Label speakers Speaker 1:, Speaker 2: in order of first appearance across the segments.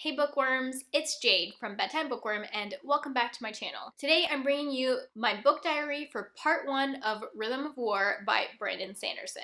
Speaker 1: Hey bookworms, it's Jade from Bedtime Bookworm and welcome back to my channel. Today I'm bringing you my book diary for part 1 of Rhythm of War by Brandon Sanderson.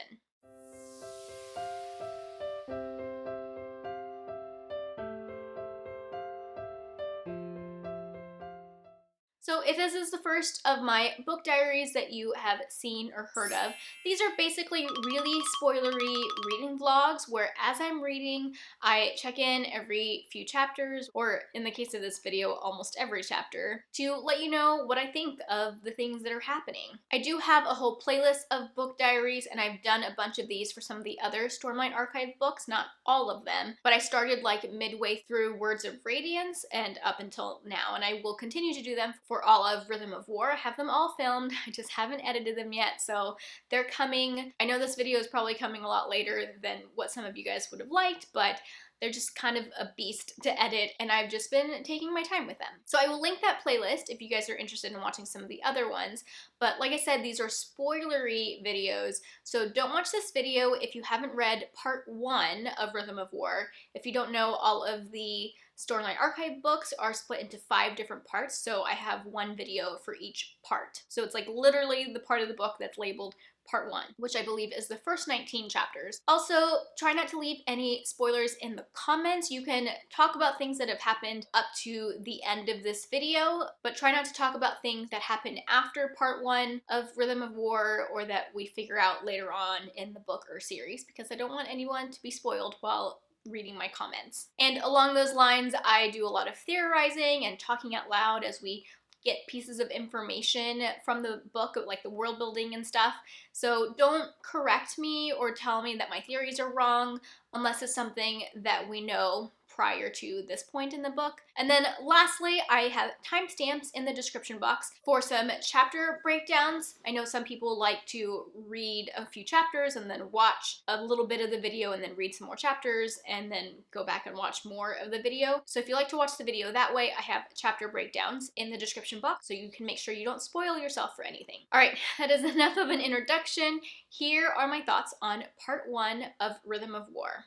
Speaker 1: So if this is the first of my book diaries that you have seen or heard of, these are basically really spoilery reading vlogs where as I'm reading, I check in every few chapters, or in the case of this video, almost every chapter, to let you know what I think of the things that are happening. I do have a whole playlist of book diaries, and I've done a bunch of these for some of the other Stormlight Archive books, not all of them, but I started like midway through Words of Radiance and up until now, and I will continue to do them for all of Rhythm of War. I have them all filmed, I just haven't edited them yet, so they're coming. I know this video is probably coming a lot later than what some of you guys would have liked, but they're just kind of a beast to edit, and I've just been taking my time with them. So I will link that playlist if you guys are interested in watching some of the other ones, but like I said, these are spoilery videos, so don't watch this video if you haven't read part 1 of Rhythm of War. If you don't know, all of the Stormlight Archive books are split into 5 different parts, so I have one video for each part. So it's like literally the part of the book that's labeled part 1, which I believe is the first 19 chapters. Also, try not to leave any spoilers in the comments. You can talk about things that have happened up to the end of this video, but try not to talk about things that happen after part 1 of Rhythm of War or that we figure out later on in the book or series, because I don't want anyone to be spoiled while reading my comments. And along those lines, I do a lot of theorizing and talking out loud as we get pieces of information from the book, like the world building and stuff. So don't correct me or tell me that my theories are wrong unless it's something that we know prior to this point in the book. And then lastly, I have timestamps in the description box for some chapter breakdowns. I know some people like to read a few chapters and then watch a little bit of the video and then read some more chapters and then go back and watch more of the video. So if you like to watch the video that way, I have chapter breakdowns in the description box so you can make sure you don't spoil yourself for anything. All right, that is enough of an introduction. Here are my thoughts on part 1 of Rhythm of War.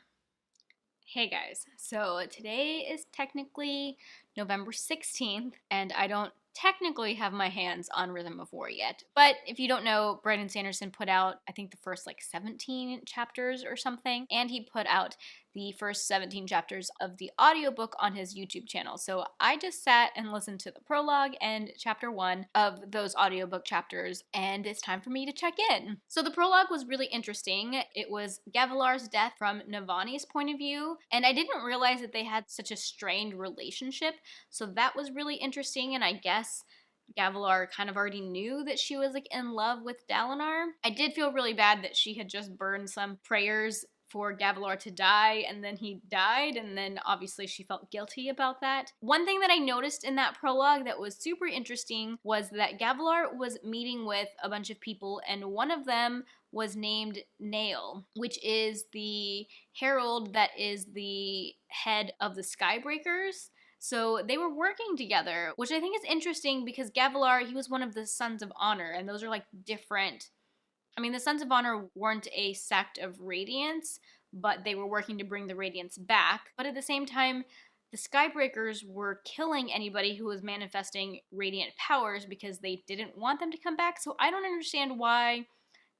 Speaker 1: Hey guys, so today is technically November 16th, and I don't technically have my hands on Rhythm of War yet. But if you don't know, Brandon Sanderson put out, I think, the first like 17 chapters or something, and he put out the first 17 chapters of the audiobook on his YouTube channel. So I just sat and listened to the prologue and chapter 1 of those audiobook chapters, and it's time for me to check in. So the prologue was really interesting. It was Gavilar's death from Navani's point of view, and I didn't realize that they had such a strained relationship, so that was really interesting, and I guess Gavilar kind of already knew that she was like in love with Dalinar. I did feel really bad that she had just burned some prayers for Gavilar to die, and then he died, and then obviously she felt guilty about that. One thing that I noticed in that prologue that was super interesting was that Gavilar was meeting with a bunch of people, and one of them was named Nail, which is the herald that is the head of the Skybreakers. So they were working together, which I think is interesting because Gavilar, he was one of the Sons of Honor, and those are like different. I mean, the Sons of Honor weren't a sect of Radiance, but they were working to bring the Radiance back. But at the same time, the Skybreakers were killing anybody who was manifesting radiant powers because they didn't want them to come back. So I don't understand why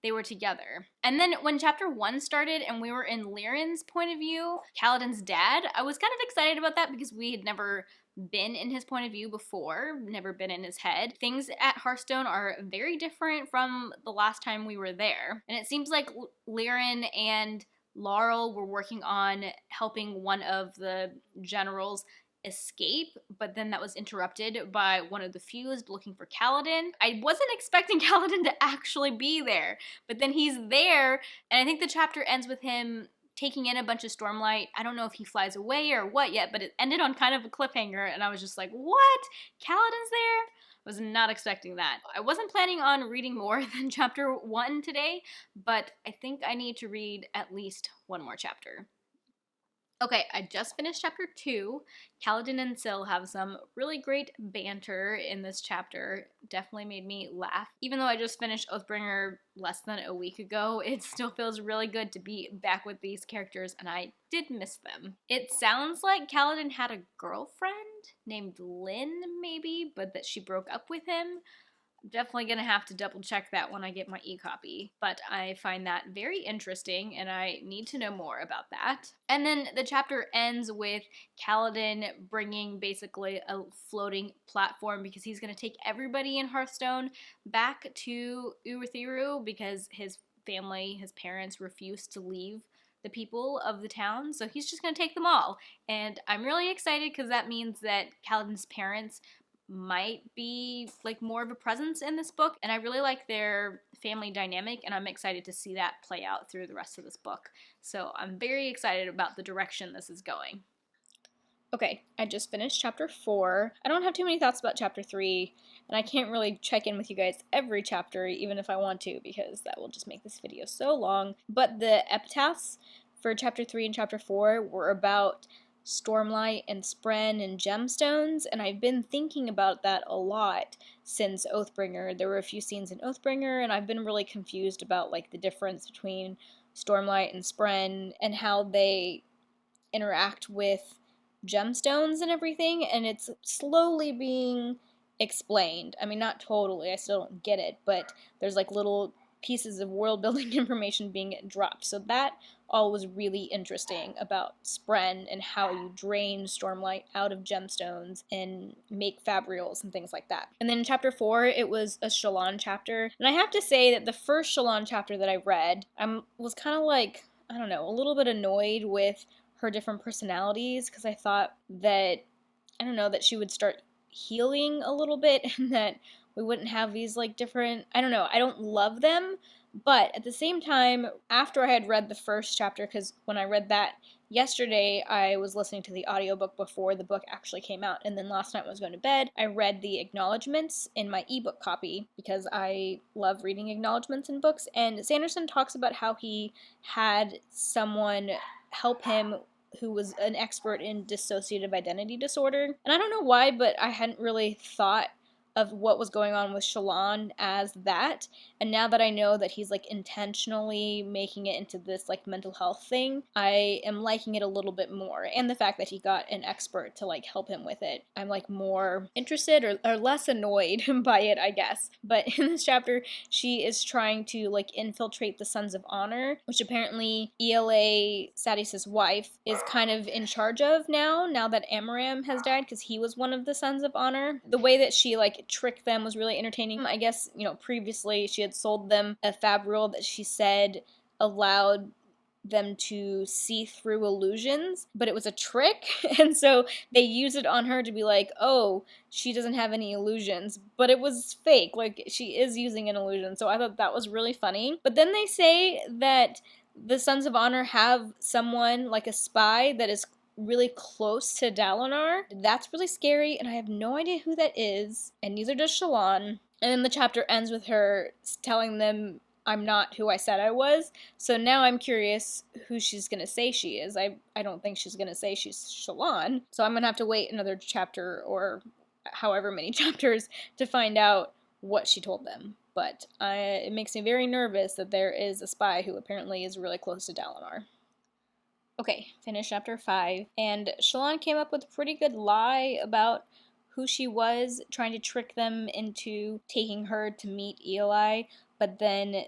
Speaker 1: they were together. And then when chapter 1 started and we were in Lyran's point of view, Kaladin's dad, I was kind of excited about that because we had never been in his point of view before, never been in his head. Things at Hearthstone are very different from the last time we were there. And it seems like Lyran and Laurel were working on helping one of the generals escape, but then that was interrupted by one of the fused looking for Kaladin. I wasn't expecting Kaladin to actually be there, but then he's there, and I think the chapter ends with him taking in a bunch of Stormlight. I don't know if he flies away or what yet, but it ended on kind of a cliffhanger, and I was just like, what? Kaladin's there? I was not expecting that. I wasn't planning on reading more than chapter 1 today, but I think I need to read at least one more chapter. Okay, I just finished chapter 2. Kaladin and Syl have some really great banter in this chapter. Definitely made me laugh. Even though I just finished Oathbringer less than a week ago, it still feels really good to be back with these characters, and I did miss them. It sounds like Kaladin had a girlfriend named Lynn, maybe, but that she broke up with him. Definitely gonna have to double check that when I get my e-copy, but I find that very interesting and I need to know more about that. And then the chapter ends with Kaladin bringing basically a floating platform because he's gonna take everybody in Hearthstone back to Urithiru because his family, his parents refused to leave the people of the town, so he's just gonna take them all. And I'm really excited because that means that Kaladin's parents might be like more of a presence in this book, and I really like their family dynamic, and I'm excited to see that play out through the rest of this book. So I'm very excited about the direction this is going. Okay, I just finished chapter 4. I don't have too many thoughts about chapter 3, and I can't really check in with you guys every chapter, even if I want to, because that will just make this video so long. But the epitaphs for chapter 3 and chapter 4 were about Stormlight and Spren and gemstones, and I've been thinking about that a lot since Oathbringer. There were a few scenes in Oathbringer, and I've been really confused about like the difference between Stormlight and Spren and how they interact with gemstones and everything, and it's slowly being explained. I mean, not totally, I still don't get it, but there's like little pieces of world building information being dropped. So that all was really interesting about Spren and how you drain Stormlight out of gemstones and make fabrials and things like that. And then in chapter 4, it was a Shallan chapter. And I have to say that the first Shallan chapter that I read, I was kind of like, I don't know, a little bit annoyed with her different personalities because I thought that, I don't know, that she would start healing a little bit and that we wouldn't have these like different, I don't know, I don't love them, but at the same time, after I had read the first chapter, because when I read that yesterday, I was listening to the audiobook before the book actually came out, and then last night when I was going to bed, I read the acknowledgments in my ebook copy because I love reading acknowledgments in books, and Sanderson talks about how he had someone help him who was an expert in dissociative identity disorder. And I don't know why, but I hadn't really thought of what was going on with Shallan as that, and now that I know that he's like intentionally making it into this like mental health thing, I am liking it a little bit more, and the fact that he got an expert to like help him with it, I'm like more interested or less annoyed by it, I guess. But in this chapter, she is trying to like infiltrate the Sons of Honor, which apparently ELA Sadeas's wife is kind of in charge of now that Amaram has died, because he was one of the Sons of Honor. The way that she like tricked them was really entertaining. I guess, you know, previously she had sold them a fabrial that she said allowed them to see through illusions, but it was a trick, and so they used it on her to be like, oh, she doesn't have any illusions, but it was fake, like she is using an illusion. So I thought that was really funny. But then they say that the Sons of Honor have someone like a spy that is really close to Dalinar. That's really scary, and I have no idea who that is, and neither does Shallan. And then the chapter ends with her telling them, I'm not who I said I was. So now I'm curious who she's gonna say she is. I don't think she's gonna say she's Shallan. So I'm gonna have to wait another chapter or however many chapters to find out what she told them. But it makes me very nervous that there is a spy who apparently is really close to Dalinar. Okay, finished chapter 5, and Shallan came up with a pretty good lie about who she was, trying to trick them into taking her to meet Eli, but then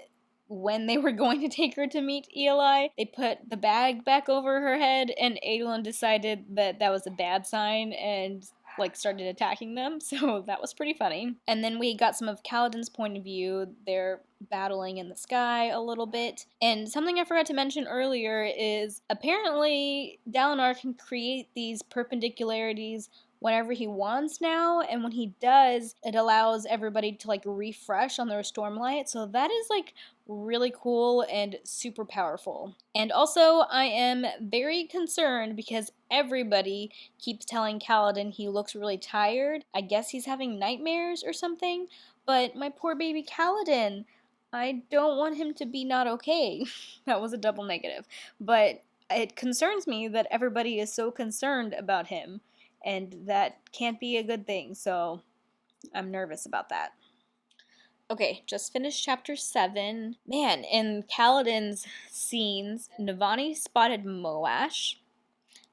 Speaker 1: when they were going to take her to meet Eli, they put the bag back over her head, and Adolin decided that that was a bad sign and like started attacking them, so that was pretty funny. And then we got some of Kaladin's point of view. They're battling in the sky a little bit. And something I forgot to mention earlier is apparently Dalinar can create these perpendicularities whenever he wants now, and when he does, it allows everybody to like refresh on their Stormlight, so that is like really cool and super powerful. And also, I am very concerned because everybody keeps telling Kaladin he looks really tired. I guess he's having nightmares or something, but my poor baby Kaladin, I don't want him to be not okay. That was a double negative. But
Speaker 2: it concerns me that everybody is so concerned about him, and that can't be a good thing, so I'm nervous about that. Okay, just finished chapter 7. Man, in Kaladin's scenes, Navani spotted Moash.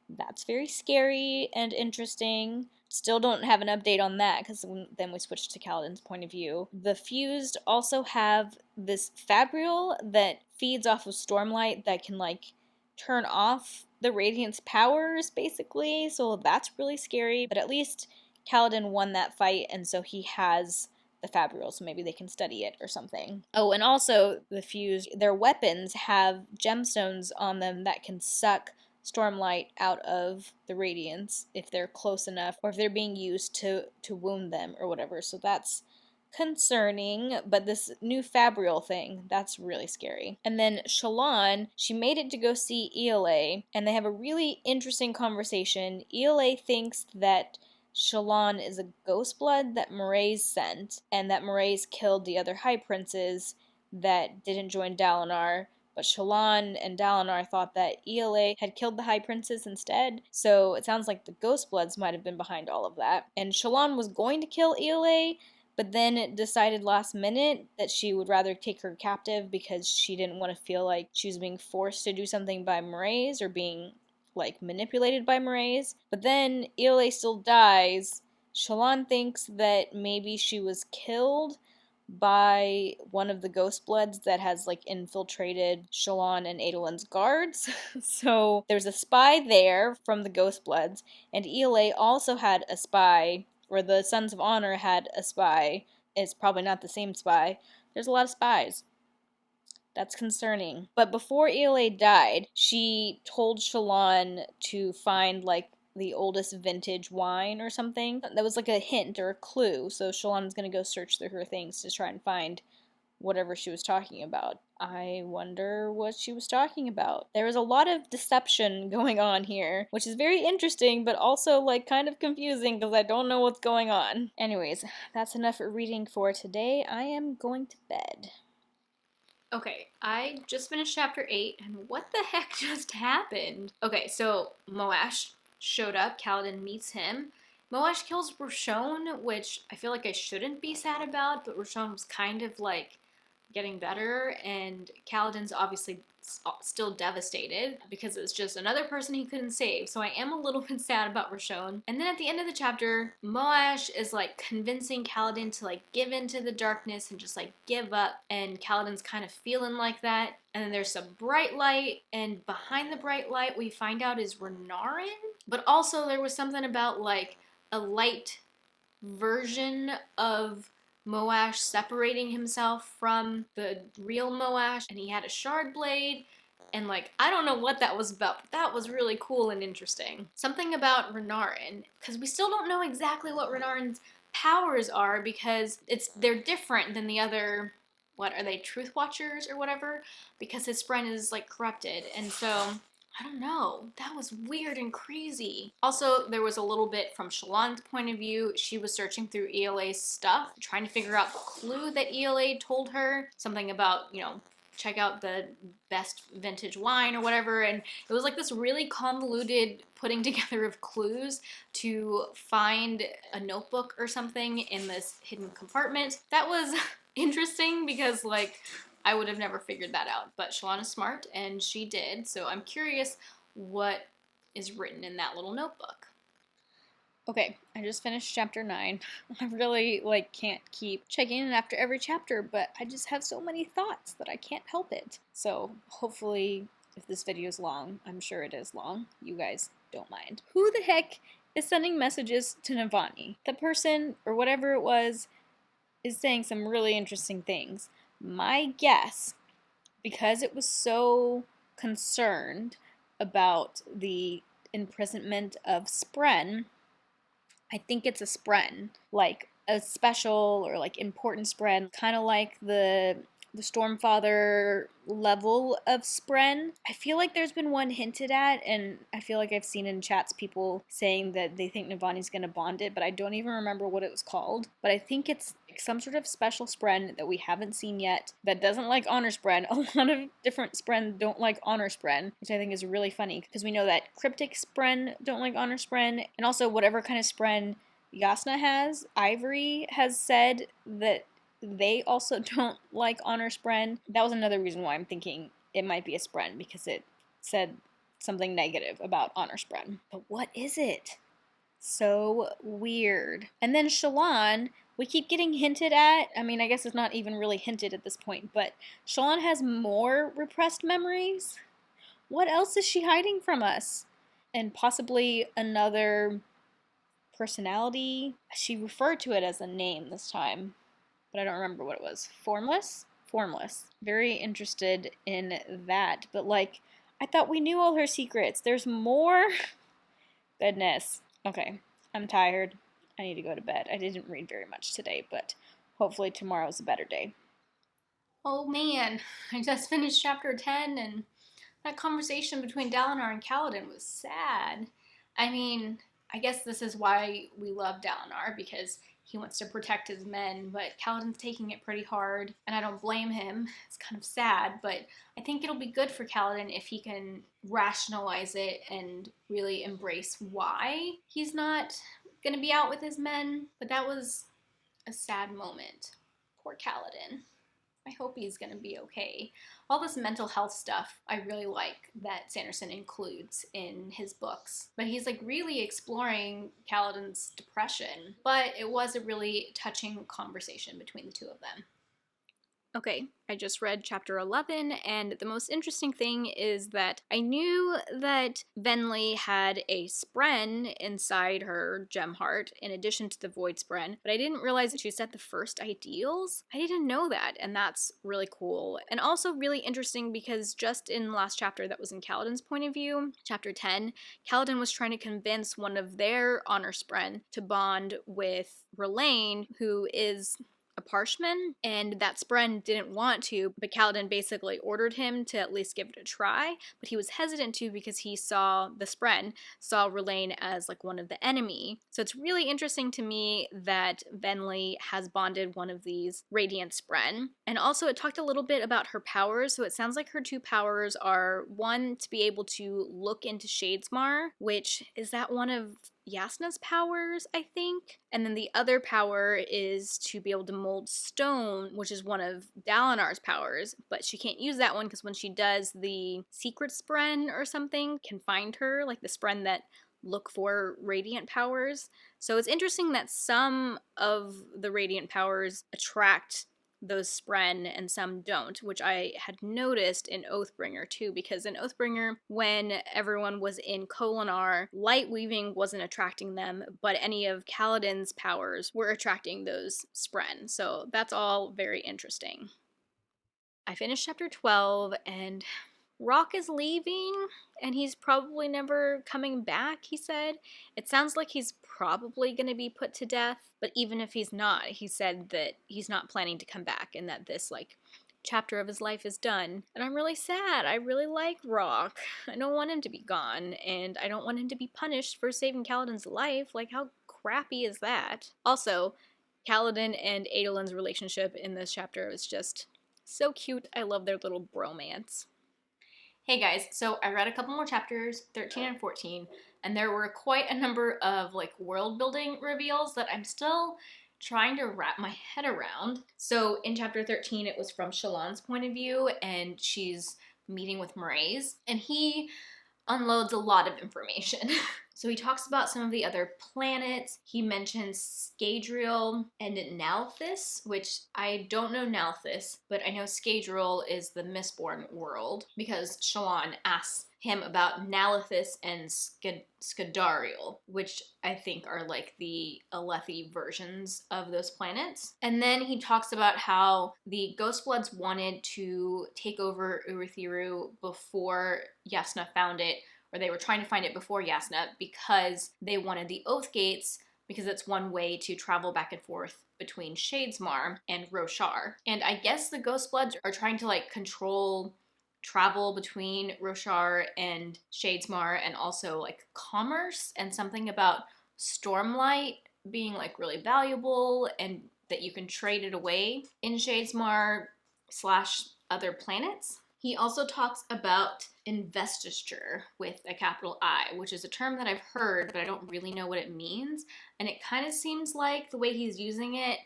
Speaker 2: That's very scary and interesting. Still don't have an update on that because then we switch to Kaladin's point of view. The Fused also have this Fabrial that feeds off of Stormlight that can like turn off the Radiant's powers basically, so that's really scary. But at least Kaladin won that fight, and so he has the Fabrial, so maybe they can study it or something. Oh, and also the Fused, their weapons have gemstones on them that can suck Stormlight out of the Radiance if they're close enough, or if they're being used to wound them or whatever. So that's concerning, but this new Fabrial thing, that's really scary. And then Shallan, she made it to go see Ela, and they have a really interesting conversation. Ela thinks that Shallan is a ghost blood that Mraize sent, and that Mraize killed the other High Princes that didn't join Dalinar. But Shallan and Dalinar thought that Ela had killed the High Princes instead, so it sounds like the Ghost Bloods might have been behind all of that. And Shallan was going to kill Ela, but then decided last minute that she would rather take her captive because she didn't want to feel like she was being forced to do something by Mraize or being like manipulated by Mraize. But then Ela still dies. Shallan thinks that maybe she was killed by one of the Ghost Bloods that has like infiltrated Shallan and Adolin's guards. So there's a spy there from the Ghost Bloods, and Ela also had a spy, or the Sons of Honor had a spy. It's probably not the same spy. There's a lot of spies. That's concerning. But before Ela died, she told Shallan to find like the oldest vintage wine or something. That was like a hint or a clue. So Shallan's gonna go search through her things to try and find whatever she was talking about. I wonder what she was talking about. There was a lot of deception going on here, which is very interesting, but also like kind of confusing because I don't know what's going on. Anyways, that's enough reading for today. I am going to bed.
Speaker 1: Okay, I just finished chapter 8, and what the heck just happened? Okay, so Moash showed up, Kaladin meets him. Moash kills Roshone, which I feel like I shouldn't be sad about, but Roshone was kind of like getting better, and Kaladin's obviously still devastated because it's just another person he couldn't save. So I am a little bit sad about Roshone. And then at the end of the chapter, Moash is like convincing Kaladin to like give into the darkness and just like give up, and Kaladin's kind of feeling like that. And then there's some bright light, and behind the bright light we find out is Renarin. But also there was something about like a light version of Moash separating himself from the real Moash, and he had a shard blade, and like, I don't know what that was about, but that was really cool and interesting. Something about Renarin, because we still don't know exactly what Renarin's powers are, because they're different than the other, what are they, Truth Watchers or whatever, because his spren is like corrupted, and so I don't know. That was weird and crazy. Also, there was a little bit from Shallan's point of view. She was searching through ELA's stuff, trying to figure out the clue that ELA told her. Something about, check out the best vintage wine or whatever. And it was like this really convoluted putting together of clues to find a notebook or something in this hidden compartment. That was interesting because, like, I would have never figured that out, but Shallan is smart, and she did, so I'm curious what is written in that little notebook.
Speaker 2: Okay, I just finished chapter 9. I really, can't keep checking in after every chapter, but I just have so many thoughts that I can't help it. So, hopefully, if this video is long, I'm sure it is long, you guys don't mind. Who the heck is sending messages to Navani? The person, or whatever it was, is saying some really interesting things. My guess, because it was so concerned about the imprisonment of Spren, I think it's a Spren, like a special or like important Spren, kind of like the Stormfather level of Spren. I feel like there's been one hinted at, and I feel like I've seen in chats people saying that they think Navani's gonna bond it, but I don't even remember what it was called. But I think it's like some sort of special spren that we haven't seen yet that doesn't like honor spren. A lot of different spren don't like honor spren, which I think is really funny because we know that cryptic spren don't like honor spren, and also whatever kind of spren Yasna has, Ivory has said that they also don't like honor spren. That was another reason why I'm thinking it might be a spren, because it said something negative about honor spren. But what is it? So weird. And then Shallan, we keep getting hinted at. I mean, I guess it's not even really hinted at this point, but Shallan has more repressed memories. What else is she hiding from us? And possibly another personality. She referred to it as a name this time, but I don't remember what it was. Formless? Formless. Very interested in that. But like, I thought we knew all her secrets. There's more? Goodness. Okay, I'm tired. I need to go to bed. I didn't read very much today, but hopefully tomorrow's a better day.
Speaker 1: Oh man, I just finished chapter 10 and that conversation between Dalinar and Kaladin was sad. I mean, I guess this is why we love Dalinar, because he wants to protect his men, but Kaladin's taking it pretty hard, and I don't blame him. It's kind of sad, but I think it'll be good for Kaladin if he can rationalize it and really embrace why he's not going to be out with his men. But that was a sad moment. Poor Kaladin. I hope he's going to be okay. All this mental health stuff I really like that Sanderson includes in his books. But he's like really exploring Kaladin's depression. But it was a really touching conversation between the two of them. Okay, I just read chapter 11, and the most interesting thing is that I knew that Venli had a spren inside her gem heart in addition to the void spren, but I didn't realize that she set the first ideals. I didn't know that, and that's really cool. And also really interesting because just in the last chapter that was in Kaladin's point of view, chapter 10, Kaladin was trying to convince one of their honor spren to bond with R'lain, who is a Parshman, and that spren didn't want to, but Kaladin basically ordered him to at least give it a try, but he was hesitant to because he saw the spren, saw R'lain as like one of the enemy. So it's really interesting to me that Venli has bonded one of these radiant spren. And also it talked a little bit about her powers, so it sounds like her two powers are one, to be able to look into Shadesmar, which is that one of Yasna's powers, I think. And then the other power is to be able to mold stone, which is one of Dalinar's powers, but she can't use that one because when she does, the secret spren or something can find her, like the spren that look for radiant powers. So it's interesting that some of the radiant powers attract those spren and some don't, which I had noticed in Oathbringer too, because in Oathbringer, when everyone was in Kholinar, light weaving wasn't attracting them, but any of Kaladin's powers were attracting those spren. So that's all very interesting. I finished chapter 12, and Rock is leaving, and he's probably never coming back, he said. It sounds like he's probably going to be put to death, but even if he's not, he said that he's not planning to come back and that this, like, chapter of his life is done. And I'm really sad. I really like Rock. I don't want him to be gone, and I don't want him to be punished for saving Kaladin's life. Like, how crappy is that? Also, Kaladin and Adolin's relationship in this chapter is just so cute. I love their little bromance. Hey guys, so I read a couple more chapters, 13 and 14, and there were quite a number of like world building reveals that I'm still trying to wrap my head around. So in chapter 13, it was from Shallan's point of view, and she's meeting with Mraize, and he unloads a lot of information. So he talks about some of the other planets. He mentions Scadrial and Nalthis, which I don't know Nalthis, but I know Scadrial is the Mistborn world because Shallan asks him about Nalthis and Scadarial, which I think are like the Alethi versions of those planets. And then he talks about how the Ghostbloods wanted to take over Urithiru before Yasna found it, or they were trying to find it before Yasna because they wanted the Oath Gates, because it's one way to travel back and forth between Shadesmar and Roshar. And I guess the Ghostbloods are trying to like control travel between Roshar and Shadesmar, and also like commerce, and something about Stormlight being like really valuable and that you can trade it away in Shadesmar / other planets. He also talks about investiture with a capital I, which is a term that I've heard, but I don't really know what it means. And it kind of seems like the way he's using it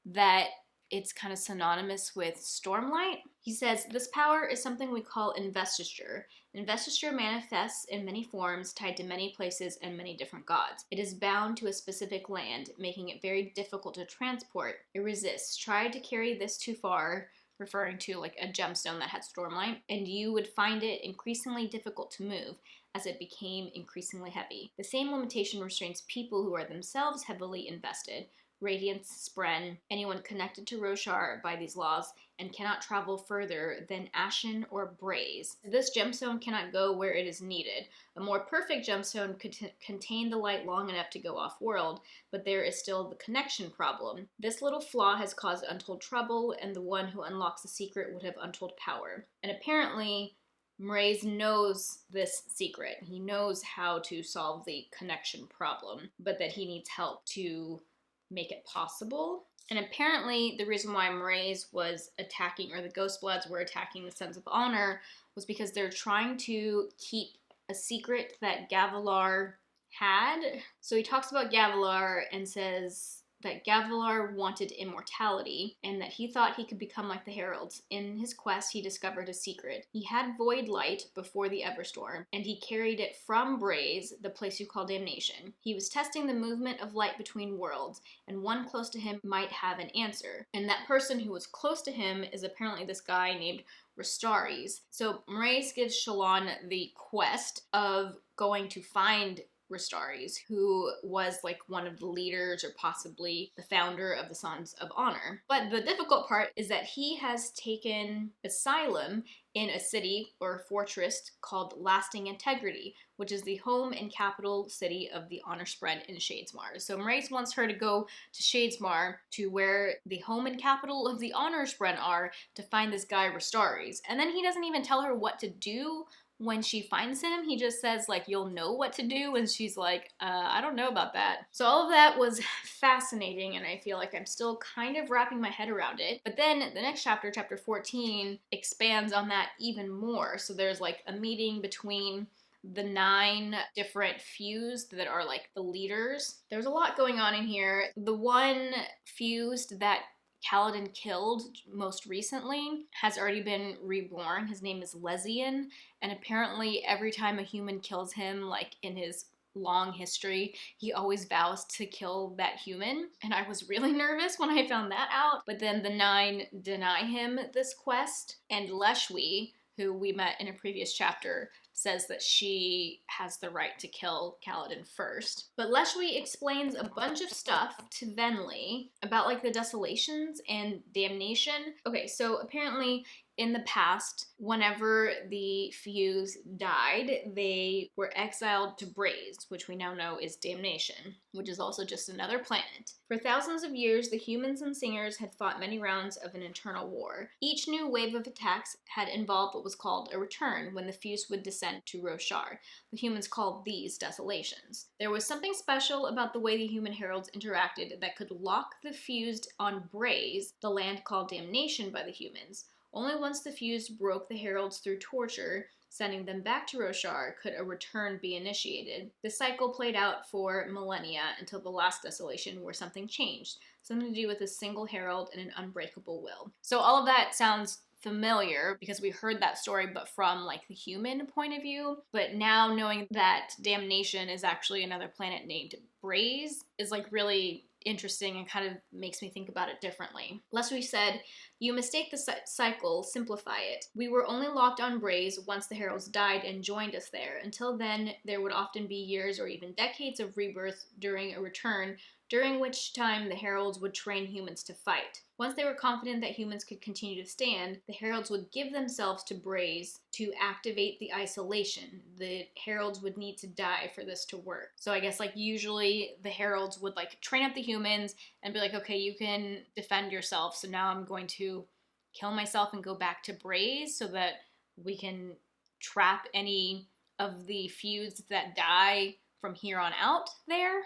Speaker 1: that it's kind of synonymous with stormlight. He says, this power is something we call investiture. Investiture manifests in many forms, tied to many places and many different gods. It is bound to a specific land, making it very difficult to transport. It resists. Try to carry this too far, referring to like a gemstone that had stormlight, and you would find it increasingly difficult to move as it became increasingly heavy. The same limitation restrains people who are themselves heavily invested. Radiance, Spren, anyone connected to Roshar by these laws, and cannot travel further than Ashen or Braze. This gemstone cannot go where it is needed. A more perfect gemstone could contain the light long enough to go off-world, but there is still the connection problem. This little flaw has caused untold trouble, and the one who unlocks the secret would have untold power. And apparently, Mraize knows this secret. He knows how to solve the connection problem, but that he needs help to make it possible. And apparently the reason why Mraize was attacking, or the Ghostbloods were attacking the Sons of Honor, was because they're trying to keep a secret that Gavilar had. So he talks about Gavilar and says that Gavilar wanted immortality and that he thought he could become like the Heralds. In his quest, he discovered a secret. He had void light before the Everstorm, and he carried it from Braze, the place you call Damnation. He was testing the movement of light between worlds, and one close to him might have an answer. And that person who was close to him is apparently this guy named Rastaris. So Mraize gives Shallan the quest of going to find Rastaris, who was like one of the leaders or possibly the founder of the Sons of Honor. But the difficult part is that he has taken asylum in a city or fortress called Lasting Integrity, which is the home and capital city of the Honor Spread in Shadesmar. So Mraize wants her to go to Shadesmar, to where the home and capital of the Honor Spread are, to find this guy Rastaris. And then he doesn't even tell her what to do when she finds him. He just says, like, you'll know what to do, and she's like, I don't know about that. So all of that was fascinating, and I feel like I'm still kind of wrapping my head around it. But then the next chapter, chapter 14, expands on that even more. So there's like a meeting between the 9 different fused that are like the leaders. There's a lot going on in here. The one fused that Kaladin killed most recently has already been reborn. His name is Lezian, and apparently every time a human kills him, like in his long history, he always vows to kill that human. And I was really nervous when I found that out. But then the 9 deny him this quest, and Leshwi, who we met in a previous chapter, says that she has the right to kill Kaladin first. But Leshwi explains a bunch of stuff to Venli about like the desolations and damnation. Okay, so apparently in the past, whenever the Fuse died, they were exiled to Braze, which we now know is Damnation, which is also just another planet. For thousands of years, the humans and singers had fought many rounds of an internal war. Each new wave of attacks had involved what was called a return, when the Fuse would descend to Roshar. The humans called these desolations. There was something special about the way the human heralds interacted that could lock the Fused on Braze, the land called Damnation by the humans. Only once the Fused broke the heralds through torture, sending them back to Roshar, could a return be initiated. The cycle played out for millennia until the last desolation, where something changed, something to do with a single herald and an unbreakable will. So all of that sounds familiar because we heard that story but from like the human point of view. But now knowing that Damnation is actually another planet named Braze is like really interesting and kind of makes me think about it differently. Leshwi said, "You mistake the cycle, simplify it. We were only locked on Braze once the heralds died and joined us there. Until then, there would often be years or even decades of rebirth during a return, during which time the heralds would train humans to fight. Once they were confident that humans could continue to stand, the heralds would give themselves to Braze to activate the isolation. The heralds would need to die for this to work." So I guess like usually the heralds would like train up the humans and be like, okay, you can defend yourself, so now I'm going to kill myself and go back to Braze so that we can trap any of the feuds that die from here on out there.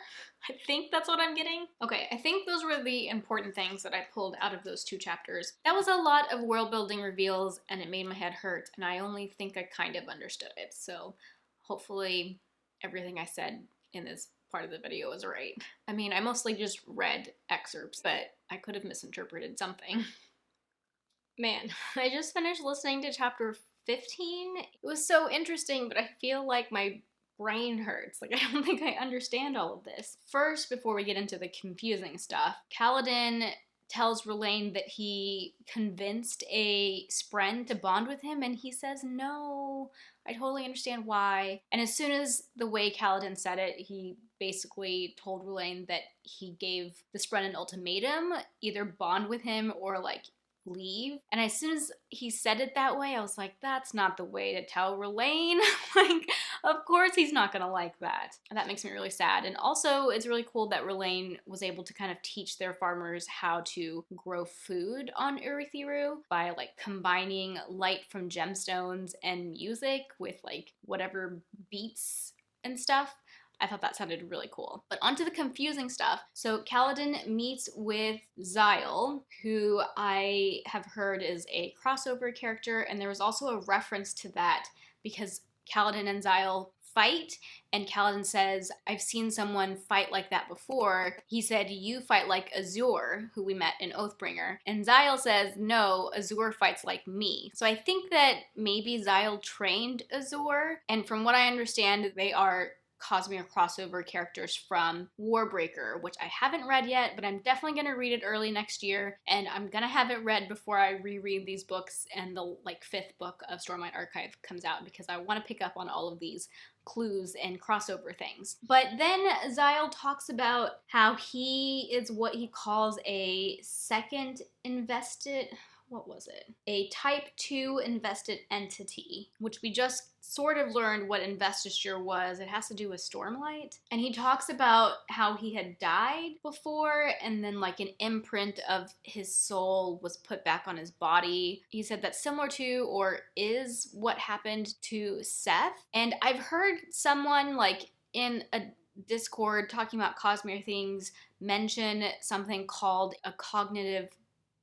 Speaker 1: I think that's what I'm getting. Okay, I think those were the important things that I pulled out of those 2 chapters. That was a lot of world building reveals and it made my head hurt, and I only think I kind of understood it. So hopefully everything I said in this part of the video was right. I mean, I mostly just read excerpts, but I could have misinterpreted something. Man, I just finished listening to chapter 15. It was so interesting, but I feel like my brain hurts. Like, I don't think I understand all of this. First, before we get into the confusing stuff, Kaladin tells R'laine that he convinced a Spren to bond with him, and he says no. I totally understand why. And as soon as the way Kaladin said it, he basically told R'laine that he gave the Spren an ultimatum, either bond with him or like leave. And as soon as he said it that way, I was like, that's not the way to tell R'laine. Like, of course he's not gonna like that. And that makes me really sad. And also, it's really cool that R'laine was able to kind of teach their farmers how to grow food on Urithiru by like combining light from gemstones and music with like whatever beats and stuff. I thought that sounded really cool. But onto the confusing stuff. So Kaladin meets with Xyle, who I have heard is a crossover character, and there was also a reference to that because Kaladin and Xyle fight, and Kaladin says, I've seen someone fight like that before. He said, you fight like Azure, who we met in Oathbringer. And Xyle says, no, Azure fights like me. So I think that maybe Xyle trained Azure, and from what I understand, they are Cosmere crossover characters from Warbreaker, which I haven't read yet, but I'm definitely going to read it early next year, and I'm going to have it read before I reread these books and the like 5th book of Stormlight Archive comes out, because I want to pick up on all of these clues and crossover things. But then Xyle talks about how he is what he calls a second invested, what was it? A type 2 invested entity, which we just sort of learned what investiture was. It has to do with Stormlight. And he talks about how he had died before, and then like an imprint of his soul was put back on his body. He said that's similar to or is what happened to Seth. And I've heard someone like in a Discord talking about Cosmere things mention something called a cognitive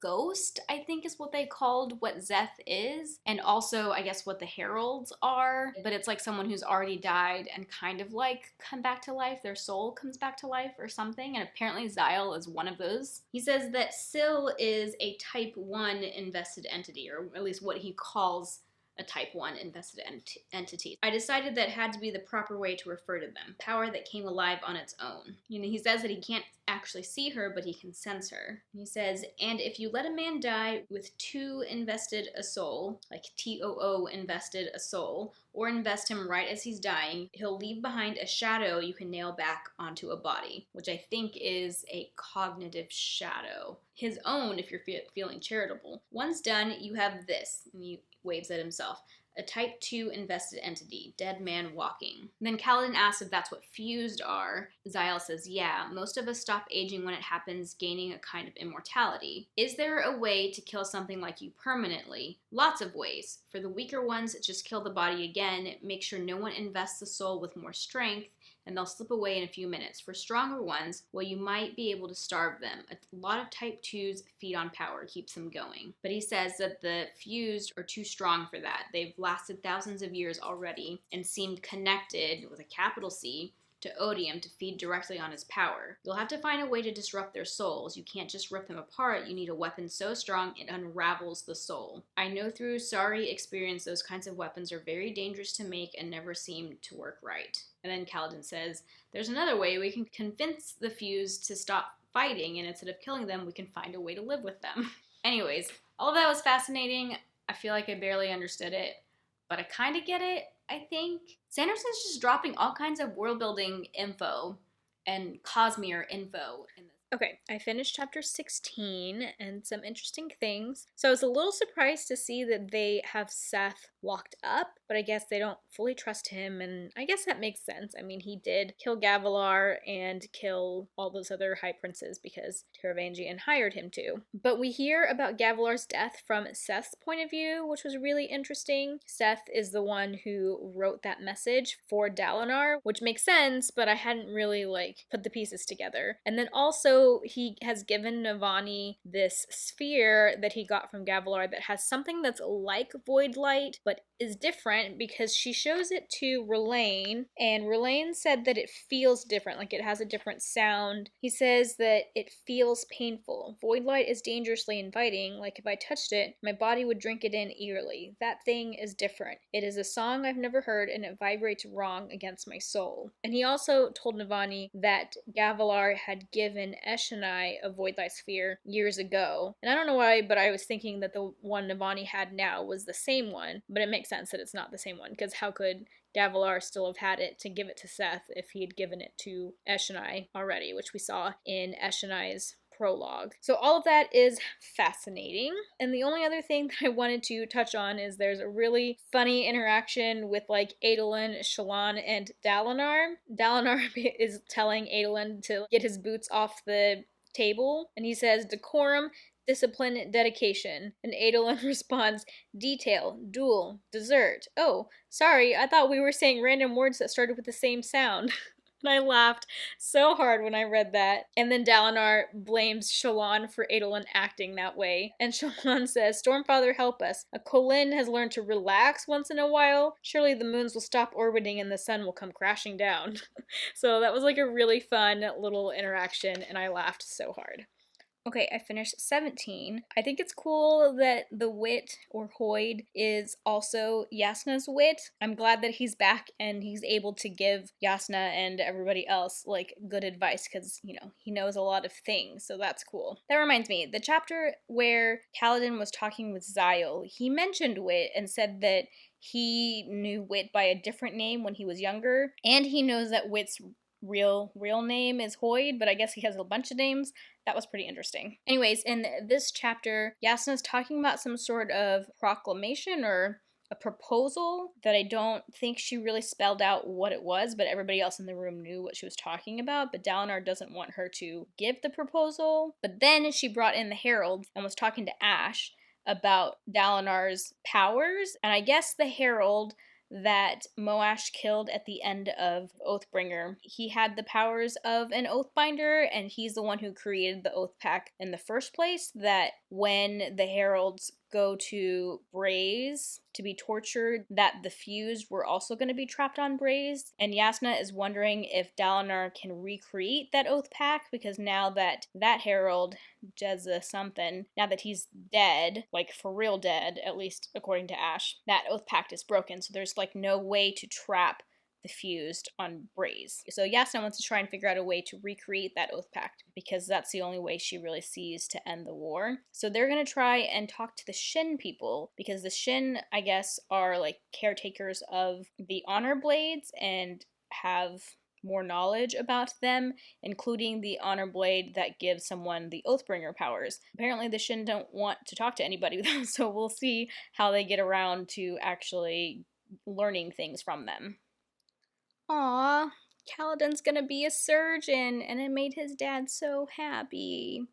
Speaker 1: ghost, I think is what they called what Szeth is, and also I guess what the heralds are, but it's like someone who's already died and kind of like come back to life, their soul comes back to life or something, and apparently Xyle is one of those. He says that Syl is a type 1 invested entity, or at least what he calls a type 1 invested entity. I decided that had to be the proper way to refer to them. Power that came alive on its own. You know, he says that he can't actually see her, but he can sense her. He says, and if you let a man die with 2 invested a soul, like TOO invested a soul, or invest him right as he's dying, he'll leave behind a shadow you can nail back onto a body, which I think is a cognitive shadow. His own, if you're feeling charitable. Once done, you have this, and he waves at himself. A type 2 invested entity, dead man walking. And then Kaladin asks if that's what fused are. Xyle says, yeah, most of us stop aging when it happens, gaining a kind of immortality. Is there a way to kill something like you permanently? Lots of ways. For the weaker ones, just kill the body again, make sure no one invests the soul with more strength, and they'll slip away in a few minutes. For stronger ones, well, you might be able to starve them. A lot of type 2s feed on power, keeps them going. But he says that the fused are too strong for that. They've lasted thousands of years already and seemed connected, with a capital C, to Odium to feed directly on his power. You'll have to find a way to disrupt their souls. You can't just rip them apart. You need a weapon so strong it unravels the soul. I know through sorry experience those kinds of weapons are very dangerous to make and never seem to work right. And then Kaladin says, there's another way. We can convince the fused to stop fighting, and instead of killing them, we can find a way to live with them. Anyways, all of that was fascinating. I feel like I barely understood it, but I kind of get it, I think. Sanderson's just dropping all kinds of world building info and Cosmere info in this.
Speaker 2: Okay, I finished chapter 16 and some interesting things. So I was a little surprised to see that they have Seth locked up, but I guess they don't fully trust him, and I guess that makes sense. I mean, he did kill Gavilar and kill all those other high princes because Taravangian hired him to. But we hear about Gavilar's death from Seth's point of view, which was really interesting. Seth is the one who wrote that message for Dalinar, which makes sense, but I hadn't really put the pieces together. And then also he has given Navani this sphere that he got from Gavilar that has something that's like void light, but is different because she shows it to R'lain, and R'lain said that it feels different, like it has a different sound. He says that it feels painful. Void light is dangerously inviting, like if I touched it, my body would drink it in eagerly. That thing is different. It is a song I've never heard, and it vibrates wrong against my soul. And he also told Navani that Gavilar had given Eshonai a void light sphere years ago. And I don't know why, but I was thinking that the one Navani had now was the same one, but it makes sense that it's not the same one, because how could Gavilar still have had it to give it to Seth if he had given it to Eshonai already, which we saw in Eshonai's prologue. So all of that is fascinating. And the only other thing that I wanted to touch on is there's a really funny interaction with Adolin, Shallan, and Dalinar. Dalinar is telling Adolin to get his boots off the table, and he says decorum, discipline, dedication. And Adolin responds, detail, duel, dessert. Oh, sorry, I thought we were saying random words that started with the same sound. And I laughed so hard when I read that. And then Dalinar blames Shallan for Adolin acting that way. And Shallan says, Stormfather, help us. A Kholin has learned to relax once in a while. Surely the moons will stop orbiting and the sun will come crashing down. So that was a really fun little interaction, and I laughed so hard. Okay, I finished 17. I think it's cool that the wit, or Hoid, is also Yasna's wit. I'm glad that he's back and he's able to give Yasna and everybody else good advice, because he knows a lot of things, so that's cool. That reminds me, the chapter where Kaladin was talking with Zyle, he mentioned wit and said that he knew Wit by a different name when he was younger, and he knows that Wit's real name is Hoid, but I guess he has a bunch of names. That was pretty interesting. Anyways, in this chapter, Yasna's talking about some sort of proclamation or a proposal that I don't think she really spelled out what it was, but everybody else in the room knew what she was talking about. But Dalinar doesn't want her to give the proposal. But then she brought in the Herald and was talking to Ash about Dalinar's powers, and I guess the Herald that Moash killed at the end of Oathbringer, he had the powers of an Oathbinder, and he's the one who created the Oath Pact in the first place, that when the Heralds go to Braze to be tortured, that the fused were also going to be trapped on Braze. And Yasna is wondering if Dalinar can recreate that Oath Pact, because now that Herald, Jezza something, now that he's dead, for real dead, at least according to Ash, that Oath Pact is broken, so there's no way to trap the fused on Braze. So Yasna wants to try and figure out a way to recreate that Oath Pact, because that's the only way she really sees to end the war. So they're going to try and talk to the Shin people, because the Shin, I guess, are caretakers of the Honor Blades and have more knowledge about them, including the Honor Blade that gives someone the Oathbringer powers. Apparently the Shin don't want to talk to anybody though, so we'll see how they get around to actually learning things from them. Aww, Kaladin's gonna be a surgeon, and it made his dad so happy.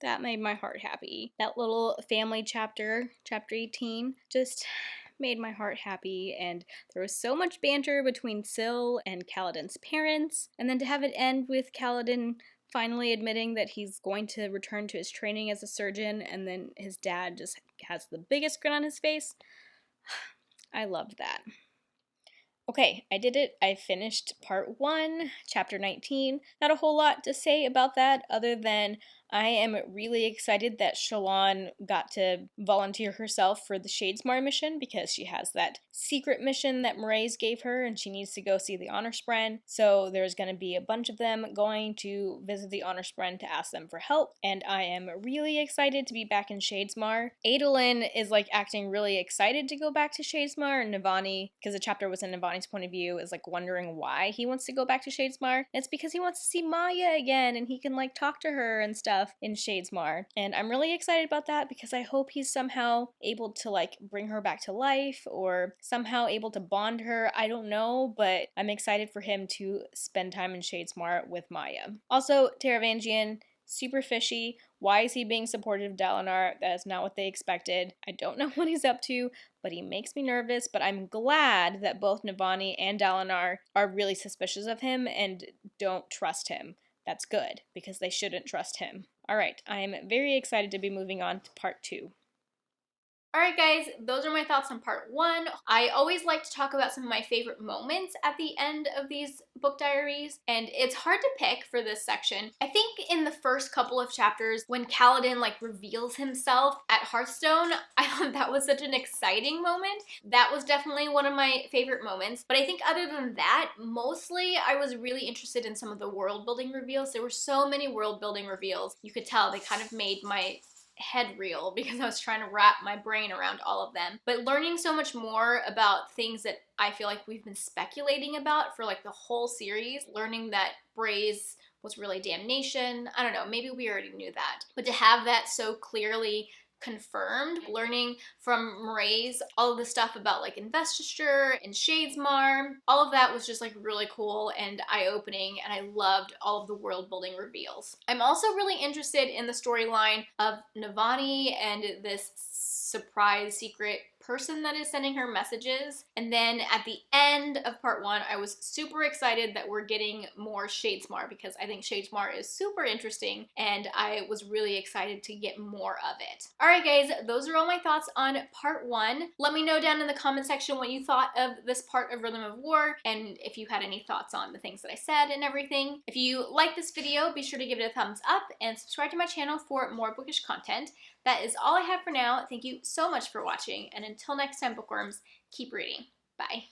Speaker 2: That made my heart happy. That little family chapter, chapter 18, just made my heart happy, and there was so much banter between Syl and Kaladin's parents, and then to have it end with Kaladin finally admitting that he's going to return to his training as a surgeon, and then his dad just has the biggest grin on his face. I loved that. Okay, I did it. I finished part 1, chapter 19. Not a whole lot to say about that other than I am really excited that Shalon got to volunteer herself for the Shadesmar mission because she has that secret mission that Mraize gave her and she needs to go see the Honor Spren. So there's going to be a bunch of them going to visit the Honor Spren to ask them for help, and I am really excited to be back in Shadesmar. Adolin is like acting really excited to go back to Shadesmar, and Navani, because the chapter was in Navani's point of view, is like wondering why he wants to go back to Shadesmar. And it's because he wants to see Maya again and he can like talk to her and stuff in Shadesmar. And I'm really excited about that because I hope he's somehow able to like bring her back to life or somehow able to bond her. I don't know, but I'm excited for him to spend time in Shadesmar with Maya. Also, Taravangian, super fishy. Why is he being supportive of Dalinar? That is not what they expected. I don't know what he's up to, but he makes me nervous. But I'm glad that both Navani and Dalinar are really suspicious of him and don't trust him. That's good, because they shouldn't trust him. Alright, I am very excited to be moving on to part 2.
Speaker 1: Alright guys, those are my thoughts on part 1. I always like to talk about some of my favorite moments at the end of these book diaries, and it's hard to pick for this section. I think in the first couple of chapters, when Kaladin like reveals himself at Hearthstone, I thought that was such an exciting moment. That was definitely one of my favorite moments. But I think other than that, mostly I was really interested in some of the world building reveals. There were so many world building reveals. You could tell they kind of made my head reel because I was trying to wrap my brain around all of them. But learning so much more about things that I feel like we've been speculating about for like the whole series, learning that Braze was really damnation. I don't know, maybe we already knew that. But to have that so clearly confirmed, learning from Mraize all of the stuff about like investiture and Shadesmar, all of that was just like really cool and eye-opening, and I loved all of the world building reveals. I'm also really interested in the storyline of Navani and this surprise secret person that is sending her messages. And then at the end of part 1, I was super excited that we're getting more Shadesmar because I think Shadesmar is super interesting and I was really excited to get more of it. Alright guys, those are all my thoughts on part 1. Let me know down in the comment section what you thought of this part of Rhythm of War and if you had any thoughts on the things that I said and everything. If you like this video, be sure to give it a thumbs up and subscribe to my channel for more bookish content. That is all I have for now. Thank you so much for watching, and until next time, bookworms, keep reading. Bye.